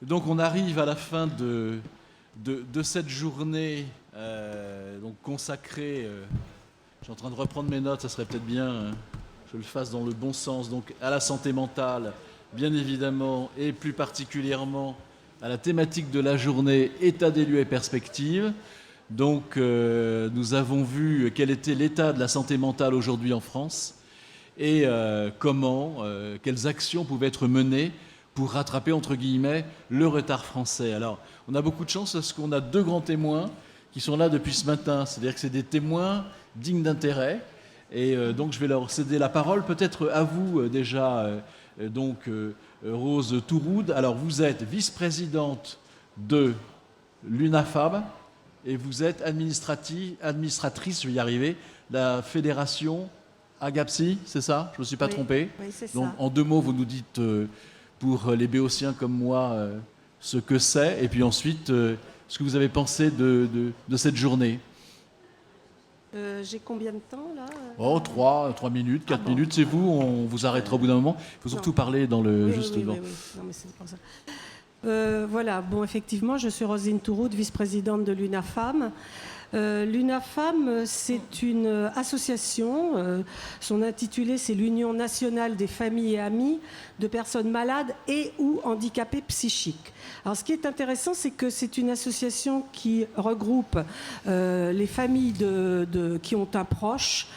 Donc on arrive à la fin de cette journée donc consacrée, je suis en train de reprendre mes notes, ça serait peut-être bien que je le fasse dans le bon sens, donc à la santé mentale, bien évidemment, et plus particulièrement à la thématique de la journée, état des lieux et perspectives. Donc nous avons vu quel était l'état de la santé mentale aujourd'hui en France et quelles actions pouvaient être menées pour rattraper, entre guillemets, le retard français. Alors, on a beaucoup de chance parce qu'on a deux grands témoins qui sont là depuis ce matin. C'est-à-dire que c'est des témoins dignes d'intérêt. Et donc, je vais leur céder la parole. Peut-être à vous, déjà, Rose Touroud. Alors, vous êtes vice-présidente de l'UNAFAB et vous êtes administratrice, je vais y arriver, la fédération AGAPSI, c'est ça? Je ne me suis pas trompé? Oui, c'est ça. Donc, en deux mots, vous nous dites... pour les béotiens comme moi, ce que c'est, et puis ensuite, ce que vous avez pensé de cette journée. J'ai combien de temps, là? Oh, 3 minutes, 4 minutes, c'est vous, on vous arrêtera au bout d'un moment. Il faut surtout parler dans le juste devant. Oui. Non, mais c'est pour ça. Voilà, bon, effectivement, je suis Roselyne Touroud, vice-présidente de l'UNAFAM. L'UNAFAM, c'est une association, son intitulé c'est l'Union nationale des familles et amis de personnes malades et ou handicapées psychiques. Alors ce qui est intéressant, c'est que c'est une association qui regroupe les familles qui ont un proche,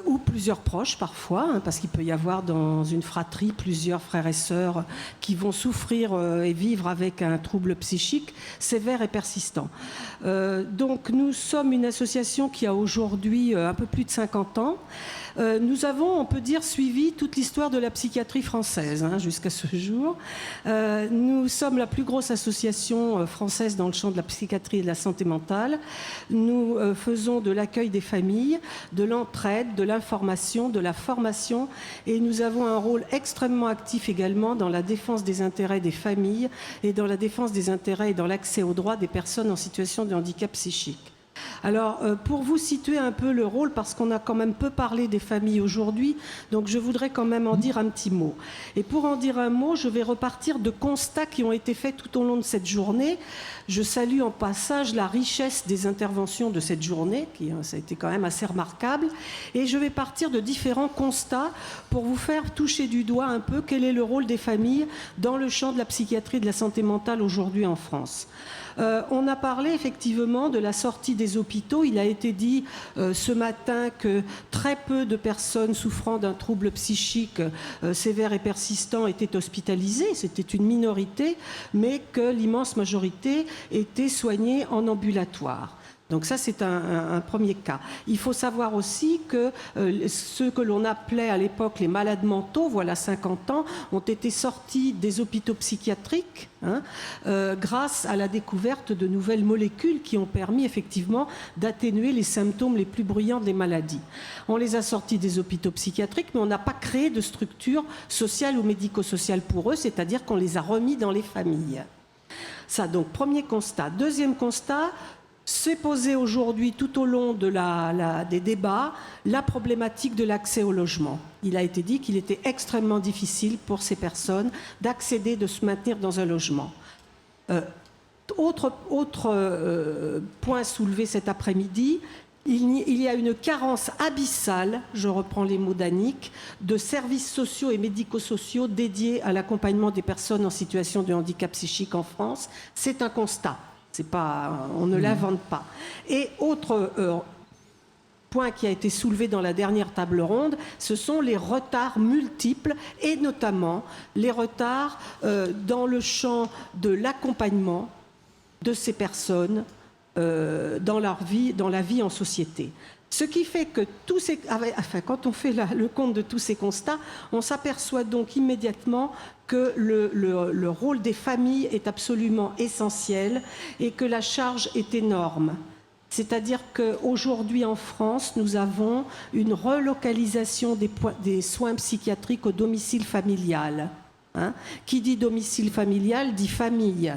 ou plusieurs proches parfois, parce qu'il peut y avoir dans une fratrie plusieurs frères et sœurs qui vont souffrir et vivre avec un trouble psychique sévère et persistant. Donc nous sommes une association qui a aujourd'hui un peu plus de 50 ans. Nous avons, on peut dire, suivi toute l'histoire de la psychiatrie française jusqu'à ce jour. Nous sommes la plus grosse association française dans le champ de la psychiatrie et de la santé mentale. Nous faisons de l'accueil des familles, de l'entraide, de l'information, de la formation, et nous avons un rôle extrêmement actif également dans la défense des intérêts des familles et dans la défense des intérêts et dans l'accès aux droits des personnes en situation de handicap psychique. Alors, pour vous situer un peu le rôle, parce qu'on a quand même peu parlé des familles aujourd'hui, donc je voudrais quand même en dire un petit mot. Et pour en dire un mot, je vais repartir de constats qui ont été faits tout au long de cette journée. Je salue en passage la richesse des interventions de cette journée, ça a été quand même assez remarquable. Et je vais partir de différents constats pour vous faire toucher du doigt un peu quel est le rôle des familles dans le champ de la psychiatrie et de la santé mentale aujourd'hui en France. On a parlé effectivement de la sortie des hôpitaux. Il a été dit ce matin que très peu de personnes souffrant d'un trouble psychique sévère et persistant étaient hospitalisées. C'était une minorité, mais que l'immense majorité étaient soignées en ambulatoire. Donc ça, c'est un premier cas. Il faut savoir aussi que ceux que l'on appelait à l'époque les malades mentaux, voilà 50 ans, ont été sortis des hôpitaux psychiatriques grâce à la découverte de nouvelles molécules qui ont permis effectivement d'atténuer les symptômes les plus bruyants des maladies. On les a sortis des hôpitaux psychiatriques, mais on n'a pas créé de structure sociale ou médico-sociale pour eux, c'est-à-dire qu'on les a remis dans les familles. Ça, donc, premier constat. Deuxième constat, s'est posé aujourd'hui tout au long des débats la problématique de l'accès au logement. Il a été dit qu'il était extrêmement difficile pour ces personnes d'accéder, de se maintenir dans un logement. Autre point soulevé cet après-midi, il y a une carence abyssale, je reprends les mots d'Annick, de services sociaux et médico-sociaux dédiés à l'accompagnement des personnes en situation de handicap psychique en France. C'est un constat. On ne l'invente pas. Et autre point qui a été soulevé dans la dernière table ronde, ce sont les retards multiples et notamment les retards dans le champ de l'accompagnement de ces personnes dans la vie en société. Ce qui fait que quand on fait le compte de tous ces constats, on s'aperçoit donc immédiatement que le rôle des familles est absolument essentiel et que la charge est énorme. C'est-à-dire qu'aujourd'hui en France, nous avons une relocalisation des soins psychiatriques au domicile familial. Qui dit domicile familial dit famille.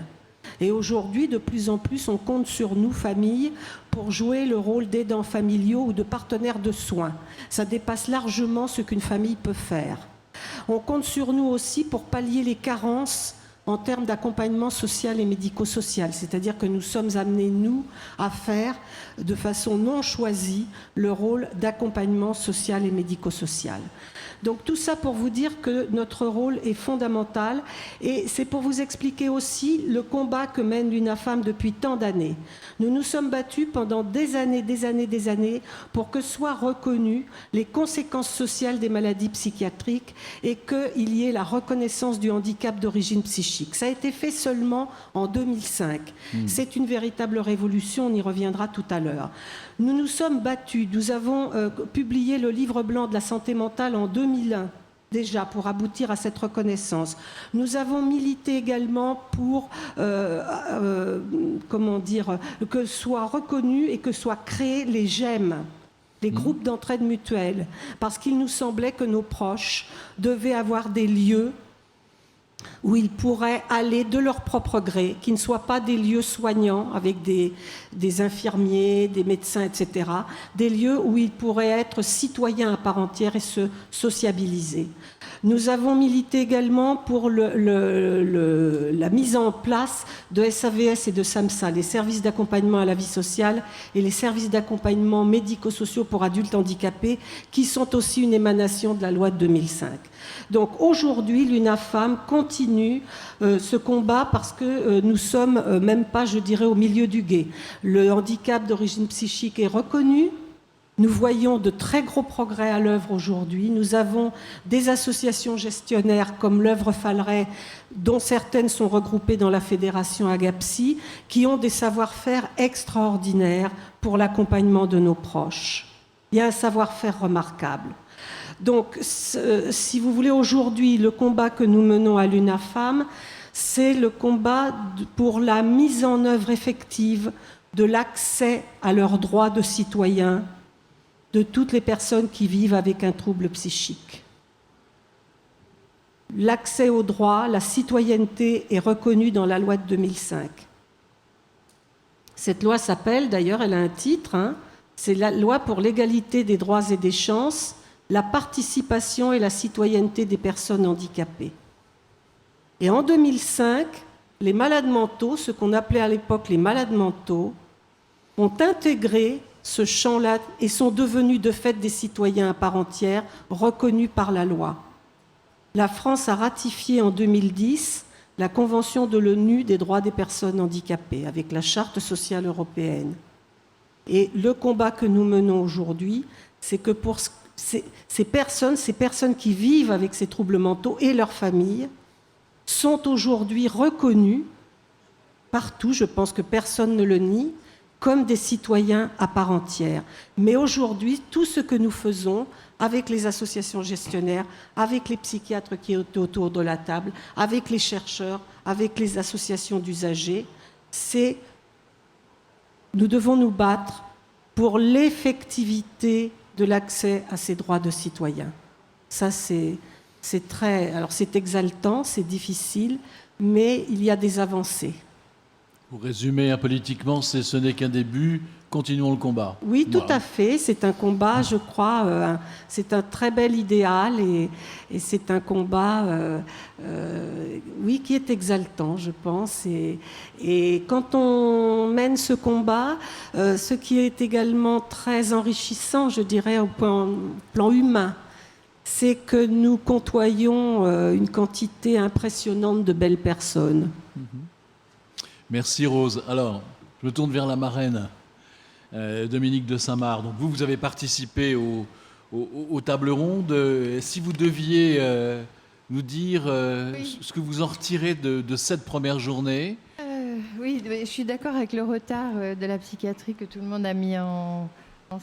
Et aujourd'hui, de plus en plus, on compte sur nous, familles, pour jouer le rôle d'aidants familiaux ou de partenaires de soins. Ça dépasse largement ce qu'une famille peut faire. On compte sur nous aussi pour pallier les carences en termes d'accompagnement social et médico-social. C'est-à-dire que nous sommes amenés, nous, à faire de façon non choisie le rôle d'accompagnement social et médico-social. Donc tout ça pour vous dire que notre rôle est fondamental et c'est pour vous expliquer aussi le combat que mène l'UNAFAM depuis tant d'années. Nous nous sommes battus pendant des années pour que soient reconnues les conséquences sociales des maladies psychiatriques et qu'il y ait la reconnaissance du handicap d'origine psychique. Ça a été fait seulement en 2005. C'est une véritable révolution, on y reviendra tout à l'heure. Nous nous sommes battus, nous avons publié le livre blanc de la santé mentale en 2001, déjà, pour aboutir à cette reconnaissance. Nous avons milité également pour, que soient reconnus et que soient créés les GEM, les groupes d'entraide mutuelle, parce qu'il nous semblait que nos proches devaient avoir des lieux où ils pourraient aller de leur propre gré, qui ne soient pas des lieux soignants avec des infirmiers, des médecins, etc., des lieux où ils pourraient être citoyens à part entière et se sociabiliser. Nous avons milité également pour la mise en place de SAVS et de SAMSA, les services d'accompagnement à la vie sociale et les services d'accompagnement médico-sociaux pour adultes handicapés, qui sont aussi une émanation de la loi de 2005. Donc aujourd'hui, l'UNAFAM continue ce combat parce que nous sommes même pas, je dirais, au milieu du gué. Le handicap d'origine psychique est reconnu. Nous voyons de très gros progrès à l'œuvre aujourd'hui. Nous avons des associations gestionnaires comme l'œuvre Falleret, dont certaines sont regroupées dans la fédération Agapsy, qui ont des savoir-faire extraordinaires pour l'accompagnement de nos proches. Il y a un savoir-faire remarquable. Donc, si vous voulez, aujourd'hui, le combat que nous menons à l'UNAFAM, c'est le combat pour la mise en œuvre effective de l'accès à leurs droits de citoyens de toutes les personnes qui vivent avec un trouble psychique. L'accès aux droits, la citoyenneté est reconnue dans la loi de 2005. Cette loi s'appelle, d'ailleurs, elle a un titre, c'est la loi pour l'égalité des droits et des chances, la participation et la citoyenneté des personnes handicapées. Et en 2005, les malades mentaux, ce qu'on appelait à l'époque les malades mentaux, ont intégré ce champ-là et sont devenus de fait des citoyens à part entière, reconnus par la loi. La France a ratifié en 2010 la Convention de l'ONU des droits des personnes handicapées avec la Charte sociale européenne. Et le combat que nous menons aujourd'hui, c'est que pour ces personnes qui vivent avec ces troubles mentaux et leurs familles sont aujourd'hui reconnues partout, je pense que personne ne le nie, comme des citoyens à part entière. Mais aujourd'hui, tout ce que nous faisons avec les associations gestionnaires, avec les psychiatres qui sont autour de la table, avec les chercheurs, avec les associations d'usagers, c'est nous devons nous battre pour l'effectivité de l'accès à ces droits de citoyens. Ça, c'est très... Alors, c'est exaltant, c'est difficile, mais il y a des avancées. Pour résumer politiquement, ce n'est qu'un début, continuons le combat. Oui, tout à fait, c'est un combat, je crois, c'est un très bel idéal et c'est un combat, oui, qui est exaltant, je pense. Et quand on mène ce combat, ce qui est également très enrichissant, je dirais, au plan humain, c'est que nous côtoyons une quantité impressionnante de belles personnes. Merci Rose. Alors, je me tourne vers la marraine, Dominique de Saint-Marc. Donc vous avez participé aux tables rondes. Si vous deviez nous dire oui, ce que vous en retirez de cette première journée. Oui, je suis d'accord avec le retard de la psychiatrie que tout le monde a mis en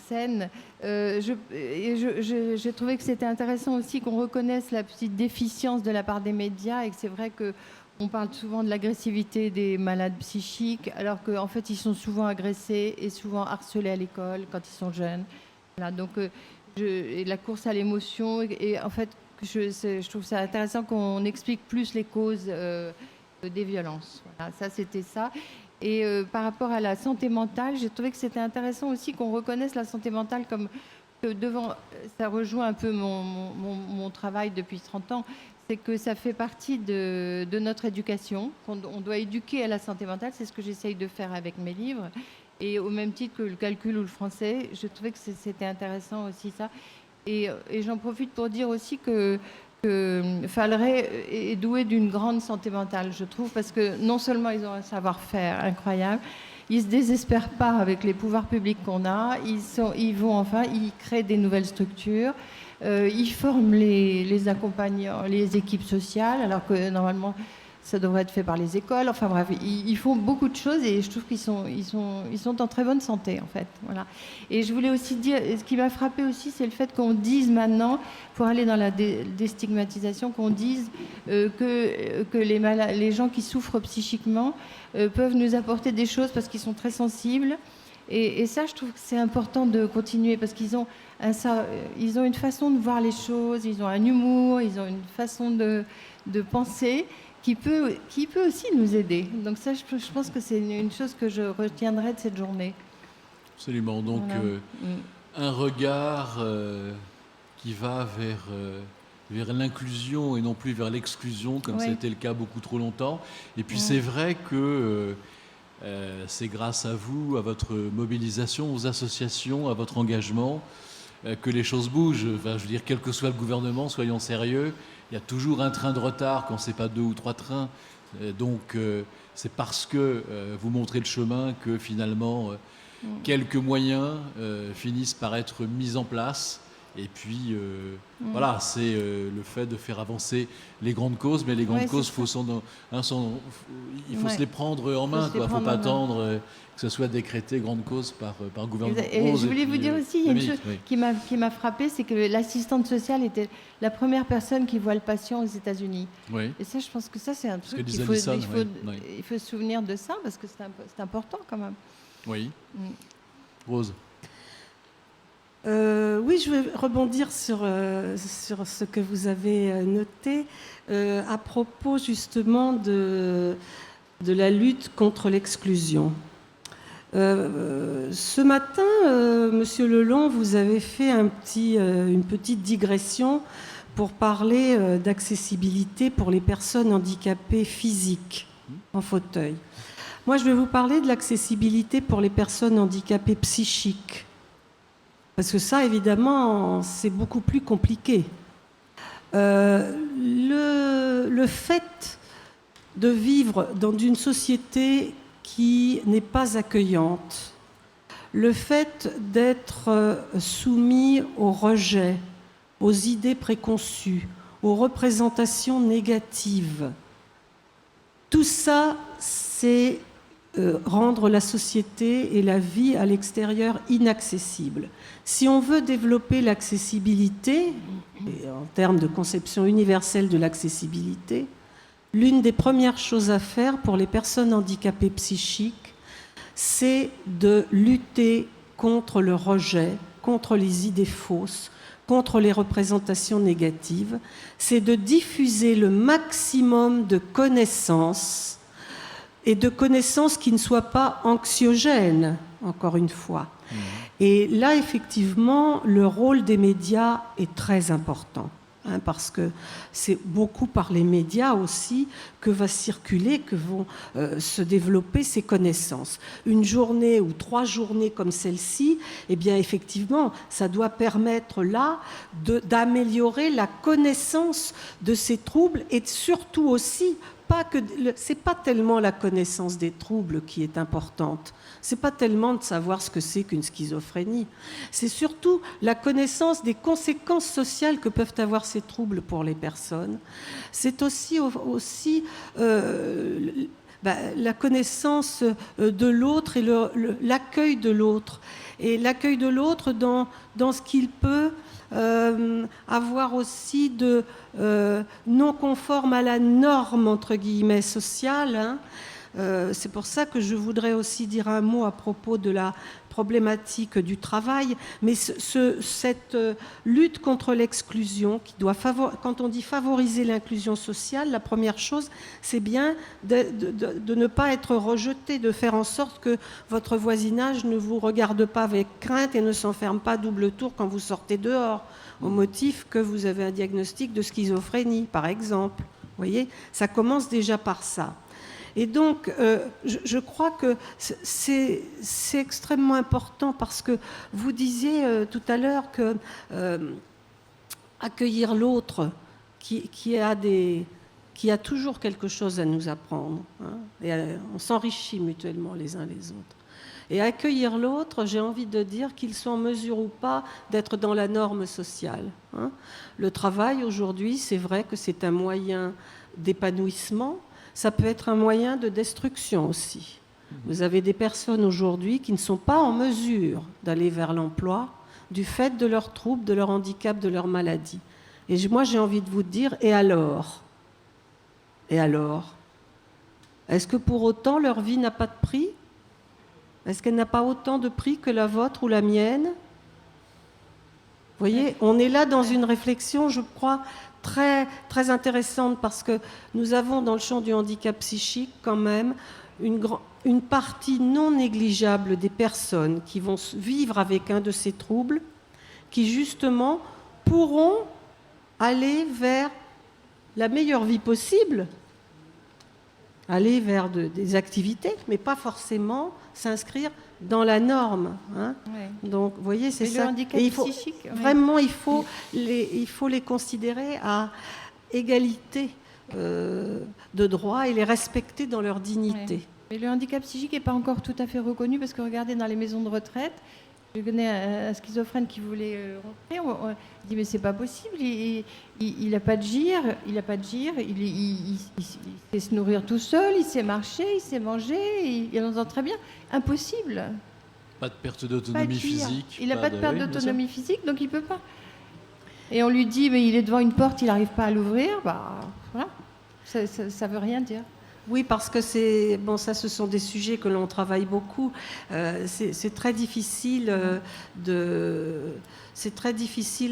scène. J'ai trouvé que c'était intéressant aussi qu'on reconnaisse la petite déficience de la part des médias et que c'est vrai que on parle souvent de l'agressivité des malades psychiques, alors qu'en fait, ils sont souvent agressés et souvent harcelés à l'école quand ils sont jeunes. Voilà, donc, et la course à l'émotion. Et en fait, je trouve ça intéressant qu'on explique plus les causes des violences. Voilà, ça, c'était ça. Et par rapport à la santé mentale, j'ai trouvé que c'était intéressant aussi qu'on reconnaisse la santé mentale comme... ça rejoint un peu mon travail depuis 30 ans. c'est que ça fait partie de notre éducation, on doit éduquer à la santé mentale, c'est ce que j'essaye de faire avec mes livres. Et au même titre que le calcul ou le français, je trouvais que c'était intéressant aussi ça. Et j'en profite pour dire aussi que Falleret est doué d'une grande santé mentale, je trouve, parce que non seulement ils ont un savoir-faire incroyable, ils ne se désespèrent pas avec les pouvoirs publics qu'on a, ils créent des nouvelles structures, ils forment les accompagnants, les équipes sociales, alors que normalement ça devrait être fait par les écoles. Enfin bref, ils font beaucoup de choses et je trouve qu'ils sont en très bonne santé en fait. Voilà. Et je voulais aussi dire, ce qui m'a frappé aussi, c'est le fait qu'on dise maintenant, pour aller dans la déstigmatisation, qu'on dise que les gens qui souffrent psychiquement peuvent nous apporter des choses parce qu'ils sont très sensibles. Et ça, je trouve que c'est important de continuer parce qu'ils ont une façon de voir les choses, ils ont un humour, ils ont une façon de penser qui peut aussi nous aider. Donc ça, je pense que c'est une chose que je retiendrai de cette journée. Absolument. Donc, un regard qui va vers l'inclusion et non plus vers l'exclusion, comme c'était le cas beaucoup trop longtemps. Et puis, c'est vrai que c'est grâce à vous, à votre mobilisation, aux associations, à votre engagement, que les choses bougent. Enfin, je veux dire, quel que soit le gouvernement, soyons sérieux. Il y a toujours un train de retard quand ce n'est pas 2 ou 3 trains. Donc, c'est parce que vous montrez le chemin que finalement, quelques moyens finissent par être mis en place. Et puis, voilà, c'est le fait de faire avancer les grandes causes. Mais les grandes causes, il faut se les prendre en main. Il ne faut pas attendre que ce soit décrété grande cause par gouvernement. Et je voulais vous dire aussi, il y a une chose qui m'a frappée, c'est que l'assistante sociale était la première personne qui voit le patient aux États-Unis. Oui. Et ça, je pense que ça, c'est un truc qu'il faut se souvenir de ça, parce que c'est important quand même. Oui. Rose. Oui, je vais rebondir sur ce que vous avez noté à propos justement de la lutte contre l'exclusion. Ce matin, Monsieur Lelong, vous avez fait une petite digression pour parler d'accessibilité pour les personnes handicapées physiques en fauteuil. Moi, je vais vous parler de l'accessibilité pour les personnes handicapées psychiques. Parce que ça, évidemment, c'est beaucoup plus compliqué. Le fait de vivre dans une société qui n'est pas accueillante, le fait d'être soumis au rejet, aux idées préconçues, aux représentations négatives, tout ça, c'est rendre la société et la vie à l'extérieur inaccessible. Si on veut développer l'accessibilité, en termes de conception universelle de l'accessibilité, l'une des premières choses à faire pour les personnes handicapées psychiques, c'est de lutter contre le rejet, contre les idées fausses, contre les représentations négatives. C'est de diffuser le maximum de connaissances et de connaissances qui ne soient pas anxiogènes, encore une fois. Et là, effectivement, le rôle des médias est très important, parce que c'est beaucoup par les médias aussi que va circuler, que vont se développer ces connaissances. Une journée ou 3 journées comme celle-ci, eh bien, effectivement, ça doit permettre là d'améliorer la connaissance de ces troubles et surtout aussi c'est pas tellement la connaissance des troubles qui est importante. C'est pas tellement de savoir ce que c'est qu'une schizophrénie. C'est surtout la connaissance des conséquences sociales que peuvent avoir ces troubles pour les personnes. C'est aussi la connaissance de l'autre et l'accueil de l'autre. Et l'accueil de l'autre dans ce qu'il peut avoir aussi de non conforme à la norme, entre guillemets, sociale, C'est pour ça que je voudrais aussi dire un mot à propos de la problématique du travail, mais cette lutte contre l'exclusion, qui doit quand on dit favoriser l'inclusion sociale, la première chose, c'est bien de ne pas être rejeté, de faire en sorte que votre voisinage ne vous regarde pas avec crainte et ne s'enferme pas double tour quand vous sortez dehors, au motif que vous avez un diagnostic de schizophrénie, par exemple. Vous voyez, ça commence déjà par ça. Et donc, je crois que c'est extrêmement important parce que vous disiez tout à l'heure que accueillir l'autre qui a toujours quelque chose à nous apprendre, hein, et on s'enrichit mutuellement les uns les autres. Et accueillir l'autre, j'ai envie de dire qu'il soit en mesure ou pas d'être dans la norme sociale, hein. Le travail aujourd'hui, c'est vrai que c'est un moyen d'épanouissement. Ça peut être un moyen de destruction aussi. Vous avez des personnes aujourd'hui qui ne sont pas en mesure d'aller vers l'emploi du fait de leurs troubles, de leur handicap, de leur maladie. Et moi, j'ai envie de vous dire, et alors ? Et alors ? Est-ce que pour autant leur vie n'a pas de prix ? Est-ce qu'elle n'a pas autant de prix que la vôtre ou la mienne ? Vous voyez, on est là dans une réflexion, je crois, très, très intéressante parce que nous avons dans le champ du handicap psychique quand même une partie non négligeable des personnes qui vont vivre avec un de ces troubles qui justement pourront aller vers la meilleure vie possible, aller vers des activités, mais pas forcément s'inscrire dans la norme, hein. Oui. Donc, vous voyez, c'est ça. Le handicap psychique, vraiment, il faut les considérer à égalité de droits et les respecter dans leur dignité. Oui. Mais le handicap psychique n'est pas encore tout à fait reconnu parce que regardez, dans les maisons de retraite, je connais un schizophrène qui voulait rentrer. On dit mais c'est pas possible. Il n'a pas de gire. Il sait se nourrir tout seul. Il sait marcher. Il sait manger. Il entend très bien. Impossible. Pas de perte d'autonomie physique. Il n'a pas de perte d'autonomie physique, donc il peut pas. Et on lui dit mais il est devant une porte, il n'arrive pas à l'ouvrir. Bah voilà. Ça veut rien dire. Oui, parce que ça, ce sont des sujets que l'on travaille beaucoup. C'est très difficile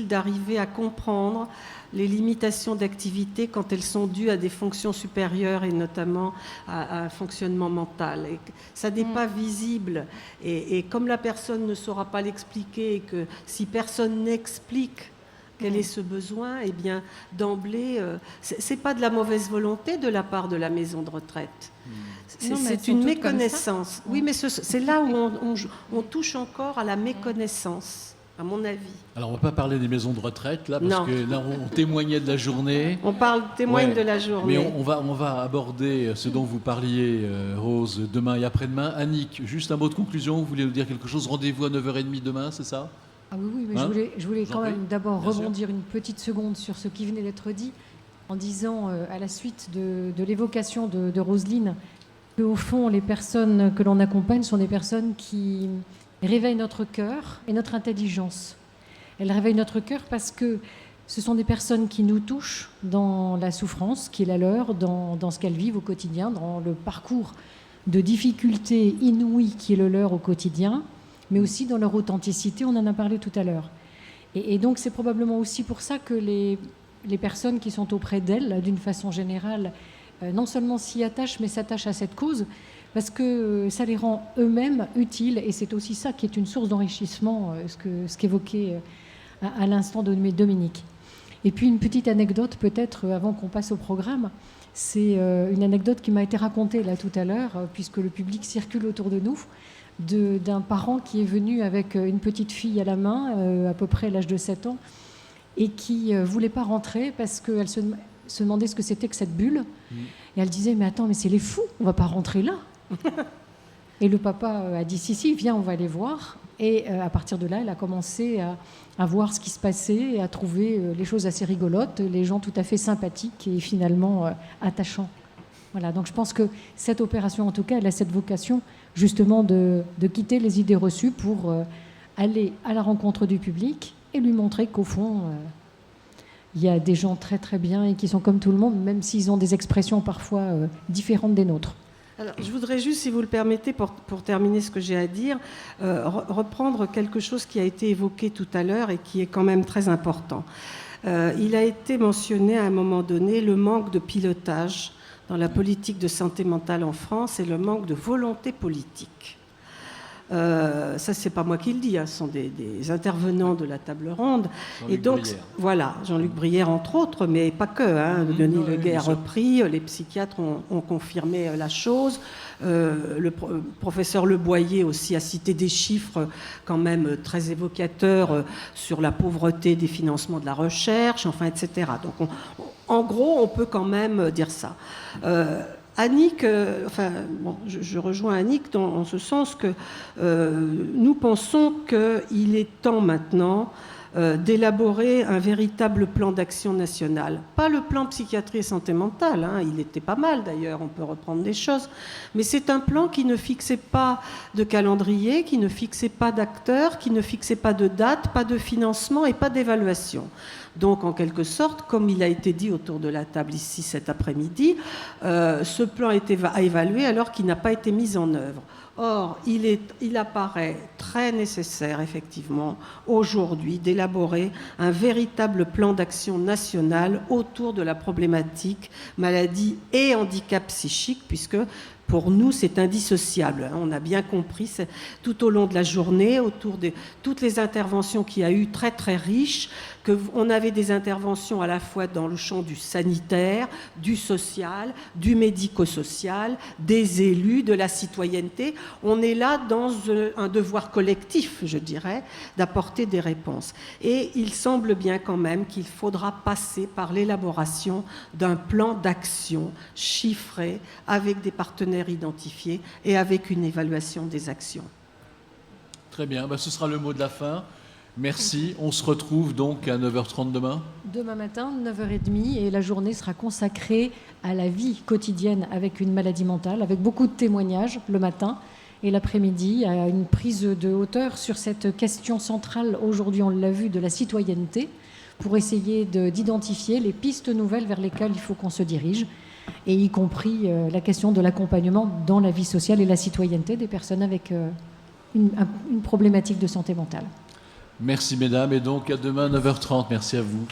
d'arriver à comprendre les limitations d'activité quand elles sont dues à des fonctions supérieures et notamment à un fonctionnement mental. Et ça n'est pas visible. Et comme la personne ne saura pas l'expliquer et que si personne n'explique quel est ce besoin, eh bien, d'emblée, c'est pas de la mauvaise volonté de la part de la maison de retraite. C'est une méconnaissance. Oui, mais c'est là où on touche encore à la méconnaissance, à mon avis. Alors, on va pas parler des maisons de retraite, là, parce que là, on témoignait de la journée. On témoigne de la journée. Mais on va aborder ce dont vous parliez, Rose, demain et après-demain. Annick, juste un mot de conclusion, vous voulez nous dire quelque chose ? Rendez-vous à 9h30 demain, c'est ça ? Ah oui, mais je voulais quand même d'abord rebondir une petite seconde sur ce qui venait d'être dit, en disant, à la suite de l'évocation de Roselyne, qu'au fond, les personnes que l'on accompagne sont des personnes qui réveillent notre cœur et notre intelligence. Elles réveillent notre cœur parce que ce sont des personnes qui nous touchent dans la souffrance qui est la leur, dans ce qu'elles vivent au quotidien, dans le parcours de difficultés inouïes qui est le leur au quotidien, mais aussi dans leur authenticité, on en a parlé tout à l'heure. Et donc c'est probablement aussi pour ça que les personnes qui sont auprès d'elles, d'une façon générale, non seulement s'y attachent, mais s'attachent à cette cause, parce que ça les rend eux-mêmes utiles, et c'est aussi ça qui est une source d'enrichissement, ce qu'évoquait à l'instant Dominique. Et puis une petite anecdote peut-être, avant qu'on passe au programme, c'est une anecdote qui m'a été racontée là tout à l'heure, puisque le public circule autour de nous, d'un parent qui est venu avec une petite fille à la main, à peu près l'âge de 7 ans, et qui ne voulait pas rentrer parce qu'elle se demandait ce que c'était que cette bulle. Et elle disait, mais attends, mais c'est les fous, on ne va pas rentrer là. Et le papa a dit, si, viens, on va aller voir. Et à partir de là, elle a commencé à voir ce qui se passait et à trouver les choses assez rigolotes, les gens tout à fait sympathiques et finalement attachants. Voilà, donc je pense que cette opération, en tout cas, elle a cette vocation justement de quitter les idées reçues pour aller à la rencontre du public et lui montrer qu'au fond, il y a des gens très très bien et qui sont comme tout le monde, même s'ils ont des expressions parfois différentes des nôtres. Alors, je voudrais juste, si vous le permettez, pour terminer ce que j'ai à dire, reprendre quelque chose qui a été évoqué tout à l'heure et qui est quand même très important. Il a été mentionné à un moment donné le manque de pilotage dans la politique de santé mentale en France et le manque de volonté politique. Ça, c'est pas moi qui le dis, hein, ce sont des intervenants de la table ronde. Et donc, Brière. voilà, Jean-Luc Brière entre autres, mais pas que. Hein, Denis Leguet a repris, les psychiatres ont confirmé la chose. Le professeur Le Boyer aussi a cité des chiffres quand même très évocateurs sur la pauvreté des financements de la recherche, enfin, etc. Donc, en gros, on peut quand même dire ça. Annick, je rejoins Annick en ce sens que nous pensons qu'il est temps maintenant d'élaborer un véritable plan d'action national. Pas le plan psychiatrie et santé mentale, hein, il était pas mal d'ailleurs, on peut reprendre des choses, mais c'est un plan qui ne fixait pas de calendrier, qui ne fixait pas d'acteurs, qui ne fixait pas de date, pas de financement et pas d'évaluation. Donc, en quelque sorte, comme il a été dit autour de la table ici cet après-midi, ce plan est à évaluer alors qu'il n'a pas été mis en œuvre. Or, il apparaît très nécessaire, effectivement, aujourd'hui, d'élaborer un véritable plan d'action national autour de la problématique maladie et handicap psychique, puisque pour nous, c'est indissociable. On a bien compris tout au long de la journée, autour de toutes les interventions qu'il y a eu, très très riches, qu'on avait des interventions à la fois dans le champ du sanitaire, du social, du médico-social, des élus, de la citoyenneté. On est là dans un devoir collectif, je dirais, d'apporter des réponses. Et il semble bien quand même qu'il faudra passer par l'élaboration d'un plan d'action chiffré avec des partenaires identifiés et avec une évaluation des actions. Très bien, ce sera le mot de la fin. Merci. On se retrouve donc à 9h30 demain. Demain matin, 9h30, et la journée sera consacrée à la vie quotidienne avec une maladie mentale, avec beaucoup de témoignages le matin, et l'après-midi à une prise de hauteur sur cette question centrale, aujourd'hui on l'a vu, de la citoyenneté, pour essayer d'identifier les pistes nouvelles vers lesquelles il faut qu'on se dirige, et y compris la question de l'accompagnement dans la vie sociale et la citoyenneté des personnes avec une problématique de santé mentale. Merci mesdames, et donc à demain 9h30. Merci à vous.